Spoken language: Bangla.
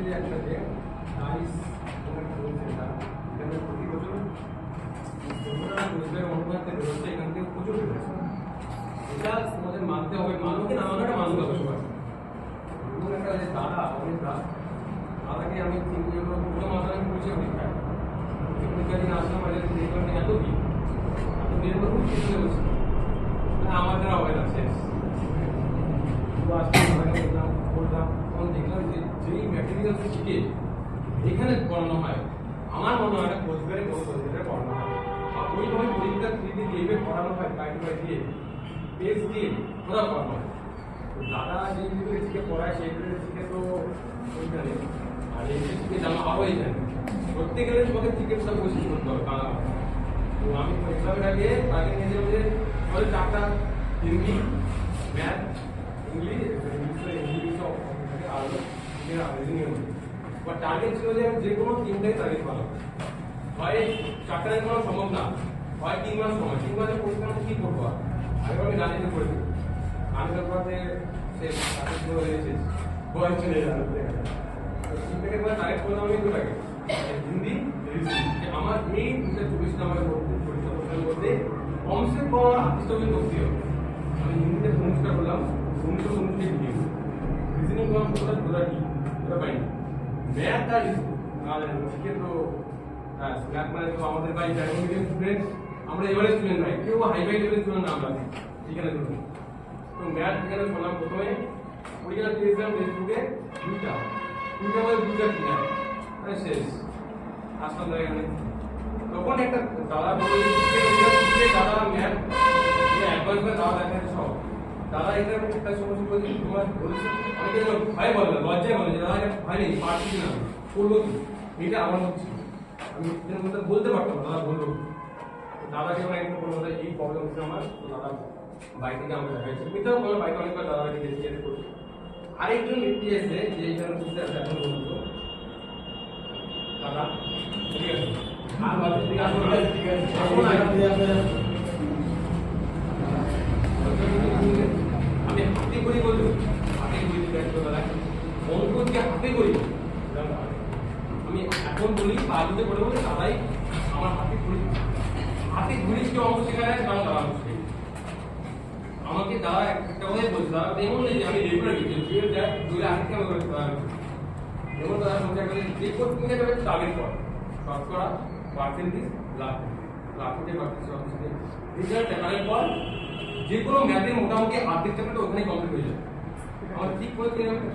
যে একসাথে নাইস এটা এখানে প্রতি বছর রোজগার অনুপাতে বেরোচ্ছে, এখান থেকে প্রচুর বেরোচ্ছে। এটা তোমাদের মানতে হবে, মানবকে না মানাটা মানতে হবে সবাই। এবং একটা যে দাদা অনেক দাদাকে আমি পুরো মাথা আমি পৌঁছে পরীক্ষায় পরীক্ষা দিন আসলাম, দেখলাম এত ভিড়, এত ভিড়ের মধ্যে পিছনে বসে আমার দ্বারা হবে না, শেষ বললাম তখন দেখলাম যে যেই ম্যাটেরিয়াল শিখে এখানে পড়ানো হয়, আমার মনে হয় না কোচবিহারে কোনো কোচবিহারে পড়ানো হয়। ওইভাবে পরীক্ষা দিতে যেভাবে পড়ানো হয় গাইড বাই দিয়ে পেজ দিয়ে ওরা পড়ানো হয়। দাদা যেগুলো শিখে পড়ায় সেগুলো শিখে তো ওইখানে, আর এইগুলো শিখে জানা আরও এইখানে করতে গেলে তোমাকে টিকিটটা বসে করতে হবে বাংলা। তো আমি এক্সামের আগে নিয়ে যাবো যে আমাদের চারটা হিন্দি, ম্যাথ, ইংলিশ আর রিজনিং। আমার টার্গেট ছিল যে আমি যে কোনো তিনটাই টার্গেট পালাম, হয় চারটা র্যাঙ্ক করা সম্ভব না, হয় 3 মাস সময়, 3 মাসে পরীক্ষা কি করবো। আগে আমি রাজনীতি করে দিই, আমি তারপরে সে বয়স চলে যাবে। তিন থেকে টার্গেট করলাম আমি দুটাকে, হিন্দি, রিজনিং। আমার এই 2024 নাম্বারের মধ্যে পরীক্ষা প্রশ্নের মধ্যে কমসে কম 28টা করতে হবে। আমি হিন্দিতে 19টা করলাম, 19 ভিডিও, রিজনিং করলাম পুরোটা কি ওটা পাইনি, ম্যাথ আর জিকে তো ম্যাথ মানে তো আমাদের ভাই প্রাইমারি মিডিয়াম স্টুডেন্ট, আমরা এবারে স্টুডেন্ট ভাই, কেউ হাই ফাই লেভেলের স্টুডেন্ট না আমরা এখানে ধরুন। তো ম্যাথ এখানে করলাম প্রথমে, ওইখানে পেয়েছিলাম ফেসবুকে দুইটা বলে দুইটা কিনা শেষ আসলাম এখানে। তখন একটা দাদা বলে দাদা ম্যাথ অ্যাডভান্স করে দাদা দেখাচ্ছে সব দাদা এখানে একটা সমস্যা বলছি তোমার বলছে অনেকে ভয় বলে না, লজ্জায় বলে যে দাদা এটা ভয় নেই, পারছি না করবো কি, এটা আমার হচ্ছে আমি এর মধ্যে বলতে পারতাম দাদা বলবো। দাদাকে আমার একটা কোনো কথা এই প্রবলেম হচ্ছে আমার, তো দাদা বাইক থেকে আমাকে দেখাইছে, মিথ্যাও বলে বাইকে অনেকবার দাদাকে জিজ্ঞেস করছি। আরেকজন ব্যক্তি এসে যে এইখানে বুঝতে আছে এখন বলতো দাদা ঠিক আছে আর বাকি ঠিক আছে ঠিক আছে আমি হাতে করি বলবো, হাতে করি দেখো দাদা অঙ্ক দিয়ে হাতে করি। আমি এখন বলি বাড়িতে করে বলে দাদাই আমার হাতে করি, হাতে ঘুরিস কি অঙ্ক শেখা যায় কারণ দাদা আমাকে দাদা একটা কথাই বলছে, দাদা এমন নেই যে আমি রেগুলার গেছি যায় দুই আগে থেকে আমি করতে পারি এমন দাদা সঙ্গে একটা যে করতে গেলে টার্গেট কর শতকরা পার্সেন্টেজ লাভ লাভে পার্সেন্টেজ রেজাল্ট টার্গেট কর, যে কোনো ম্যাথের মোটামুটি আর্ধেক চ্যাপ্টার ওখানে কমপ্লিট হয়ে যায়। আমার ঠিক করে